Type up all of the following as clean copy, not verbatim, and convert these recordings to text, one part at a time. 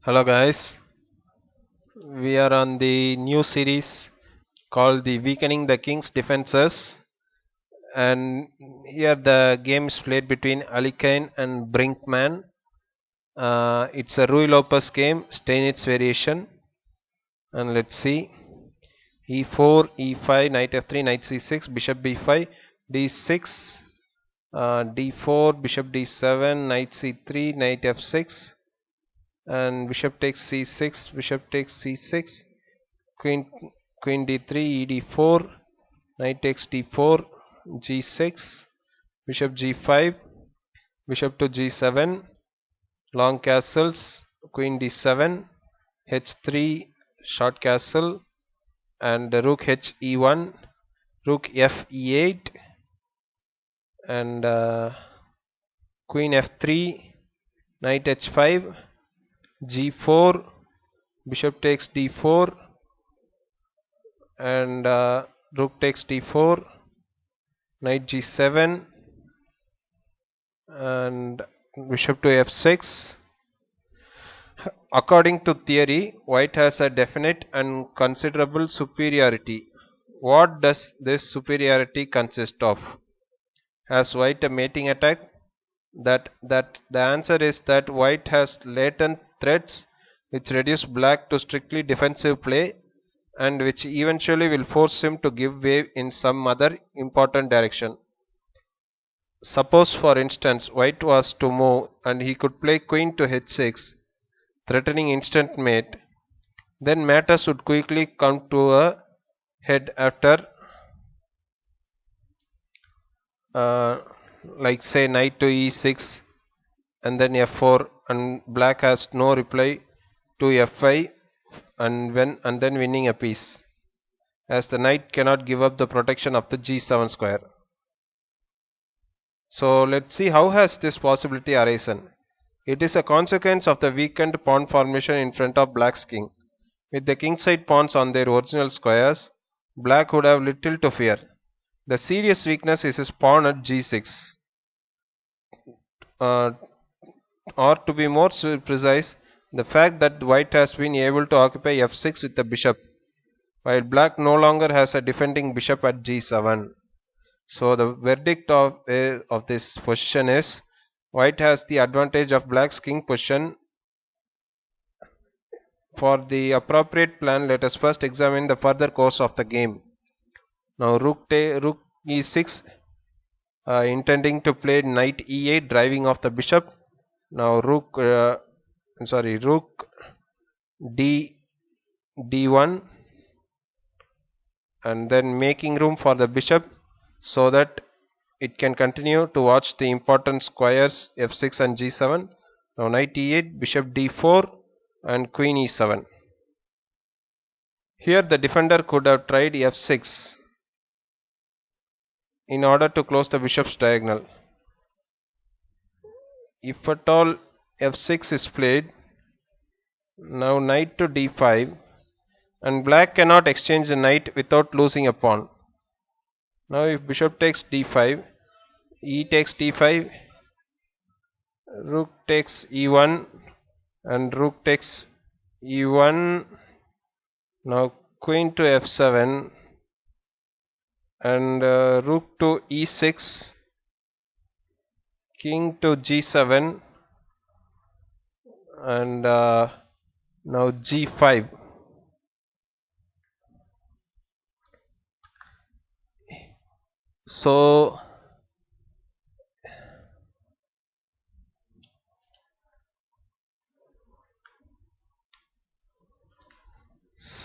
Hello guys, we are on the new series called the Weakening the King's Defenses, and here the game is played between Alikane and Brinkman. It's a Ruy Lopez game, Steinitz variation, and let's see. E4, E5, Knight F3, Knight C6, Bishop B5, D6, D4, Bishop D7, Knight C3, Knight F6, and Bishop takes C6, Bishop takes C6, Queen Queen d3, ed4, knight takes d4, g6, bishop g5, bishop to g7, long castles, queen d7, h3, short castle, and rook h e1, rook f e8, and queen f3, knight h5, g4, bishop takes d4, and rook takes d4, knight g7, and bishop to f6. According to theory, white has a definite and considerable superiority. What does this superiority consist of? Has white a mating attack? That the answer is that white has latent threats which reduce black to strictly defensive play and which eventually will force him to give way in some other important direction. Suppose for instance white was to move and he could play queen to h6, threatening instant mate, then matters would quickly come to a head after uh, like say knight to e6 and then f4, and black has no reply to f5 and then winning a piece, as the knight cannot give up the protection of the g7 square. So let's see how has this possibility arisen. It is a consequence of the weakened pawn formation in front of black's king. With the kingside pawns on their original squares, black would have little to fear. The serious weakness is his pawn at g6. Uh, or to be more precise, the fact that white has been able to occupy f6 with the bishop, while black no longer has a defending bishop at g7. So the verdict of this position is white has the advantage of black's king position. For the appropriate plan, let us first examine the further course of the game. Now rook e6, intending to play knight e8, driving off the bishop. Now rook d d1, and then making room for the bishop so that it can continue to watch the important squares f6 and g7. Now knight e8, bishop d4, and queen e7. Here the defender could have tried f6 in order to close the bishop's diagonal. If at all f6 is played, now knight to d5, and black cannot exchange the knight without losing a pawn. Now if bishop takes d5, e takes d5, rook takes e1, and rook takes e1. Now queen to f7, and rook to e6, king to g7, and now g5.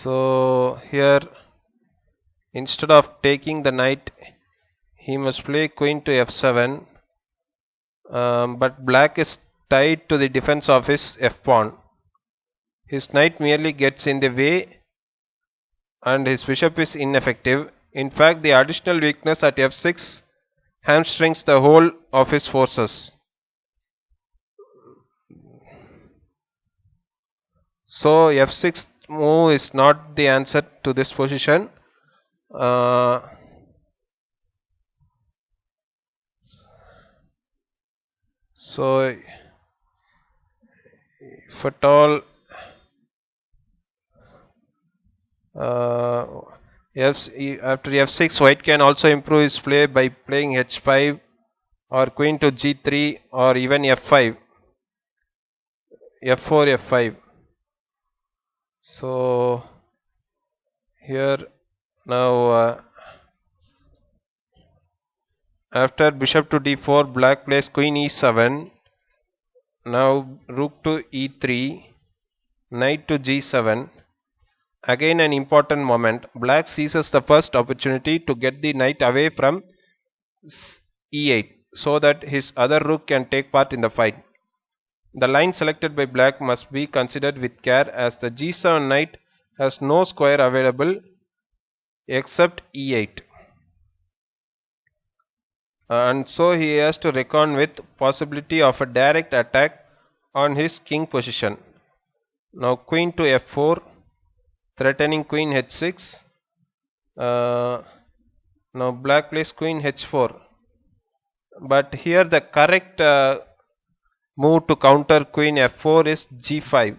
So here instead of taking the knight, he must play queen to f7, but black is tied to the defense of his f pawn. His knight merely gets in the way and his bishop is ineffective. In fact, the additional weakness at f6 hamstrings the whole of his forces. So f6 move is not the answer to this position. So if at all Uh, After f6, white can also improve his play by playing h5 or queen to g3 or even f5, f4, f5. So here now after bishop to d4, black plays queen e7. Now rook to e3, knight to g7. Again an important moment. Black seizes the first opportunity to get the knight away from e8 so that his other rook can take part in the fight. The line selected by black must be considered with care as the g7 knight has no square available except e8, and so he has to reckon with possibility of a direct attack on his king position. Now queen to f4, threatening queen h6. Now black plays queen h4, but here the correct move to counter queen f4 is g5.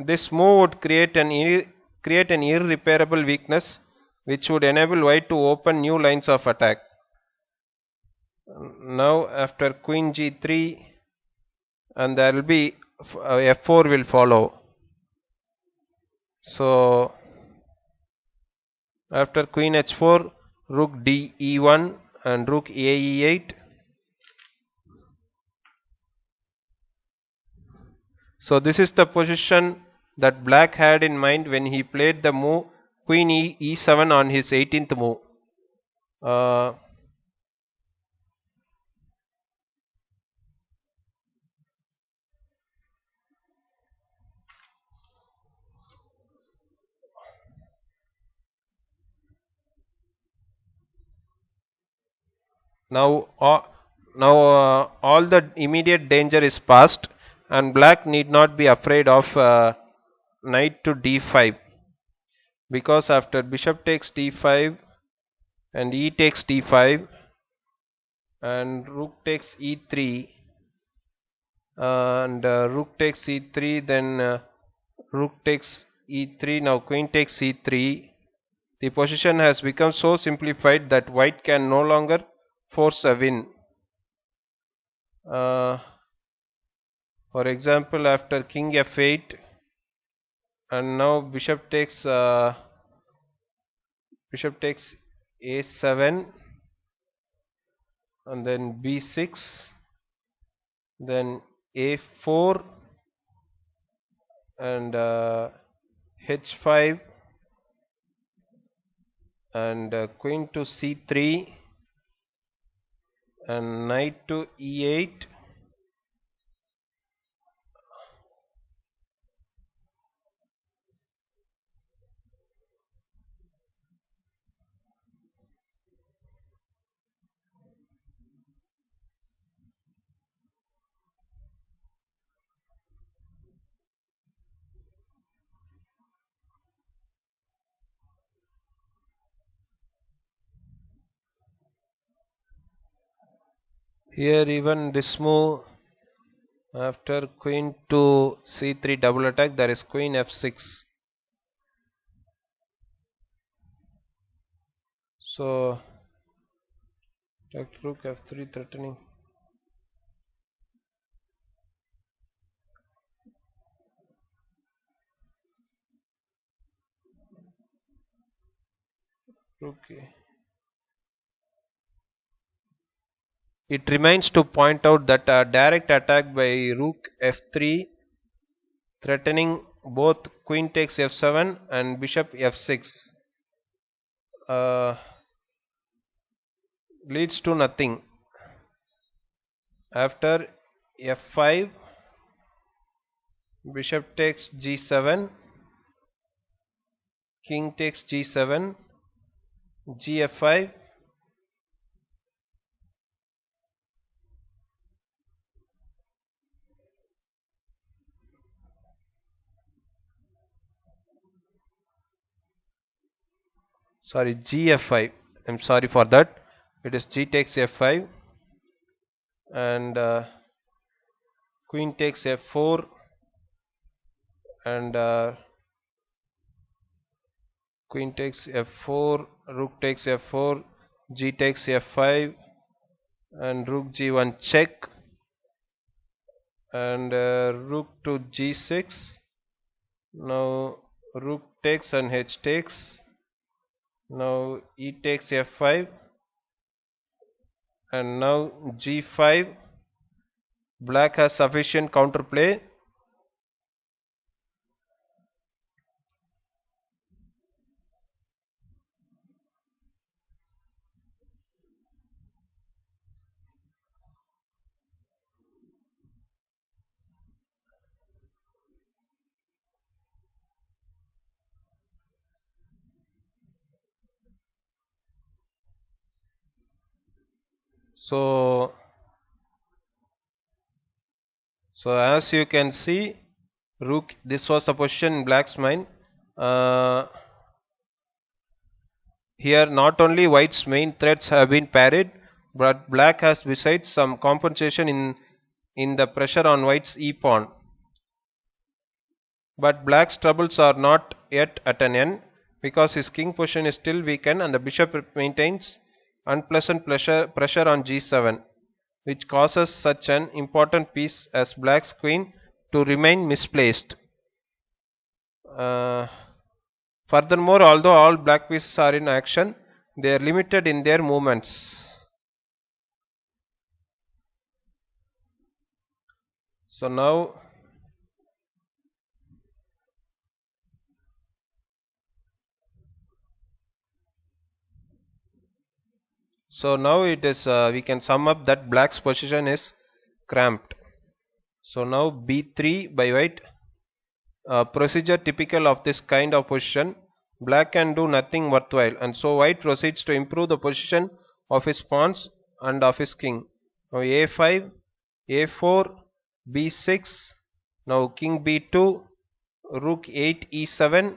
This move would create an irreparable weakness which would enable white to open new lines of attack. Now after queen g3, and there will be f4 will follow. So after queen h4, rook d e1 and rook a e8. So this is the position that black had in mind when he played the move queen e7 on his 18th move. Now, all the immediate danger is past, and black need not be afraid of knight to d5, because after bishop takes d5 and e takes d5 and rook takes e3 and rook takes e3, then rook takes e3. Now queen takes e3. The position has become so simplified that white can no longer force a win. For example, after king f8 and now bishop takes a7 and then b6, then a4 and h5 and queen to c3 and knight to e8. Here even this move, after queen to c3 double attack, there is queen f6. So take rook f3 threatening. Rook A. It remains to point out that a direct attack by rook f3 threatening both queen takes f7 and bishop f6 leads to nothing. After f5, bishop takes g7, king takes g7, gf5, sorry, gf5, I'm sorry for that, it is g takes f5 and queen takes f4 and queen takes f4, rook takes f4, g takes f5, and rook g1 check, and rook to g6. Now rook takes and h takes. Now e takes f5, and now g5. Black has sufficient counterplay. So as you can see, rook, this was the position in black's mind. Here not only white's main threats have been parried, but black has besides some compensation in the pressure on white's e pawn. But black's troubles are not yet at an end, because his king position is still weakened and the bishop maintains unpleasant pressure on g7, which causes such an important piece as black's queen to remain misplaced. Furthermore, although all black pieces are in action, they are limited in their movements. So now it is we can sum up that black's position is cramped. So now b3 by white. Procedure typical of this kind of position. Black can do nothing worthwhile, and so white proceeds to improve the position of his pawns and of his king. Now a5, a4, b6. Now king b2, rook 8 e7,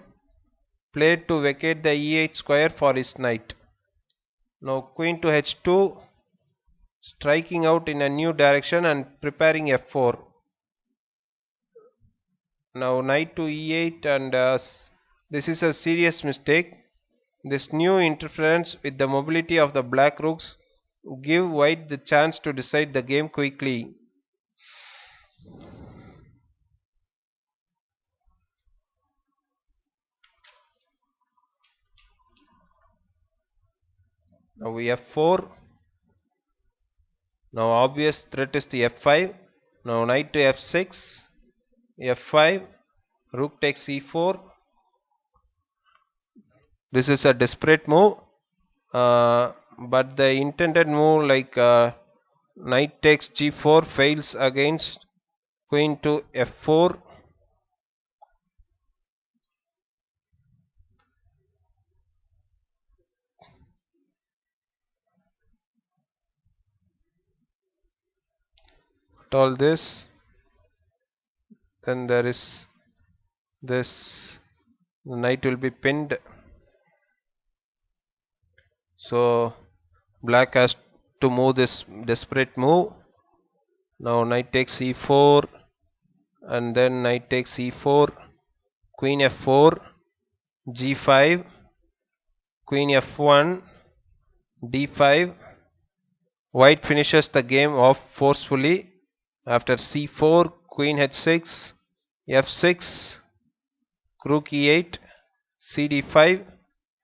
played to vacate the e8 square for his knight. Now queen to h2, striking out in a new direction and preparing f4. Now knight to e8, and this is a serious mistake. This new interference with the mobility of the black rooks give white the chance to decide the game quickly. Now we have f4. Now obvious threat is the f5. Now knight to f6, f5, rook takes e4. This is a desperate move, but the intended move like knight takes g4 fails against queen to f4. All this, then there is this, the knight will be pinned. So black has to move this desperate move. Now knight takes e4, and then knight takes e4, queen f4, g5, queen f1, d5. White finishes the game off forcefully after c4, queen h6, f6, rook e8, cd5,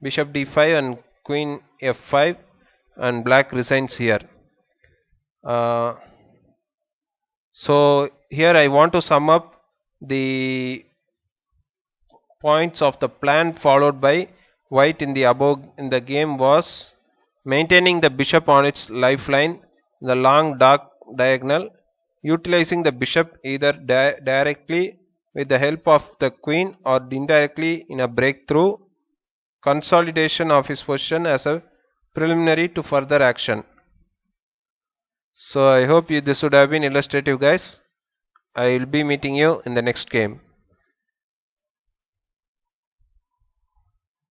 bishop d5, and queen f5, and black resigns here. So here I want to sum up the points of the plan followed by white in the game was maintaining the bishop on its lifeline, the long dark diagonal, utilizing the bishop either directly with the help of the queen or indirectly in a breakthrough, consolidation of his position as a preliminary to further action. So I hope this would have been illustrative, guys. I will be meeting you in the next game.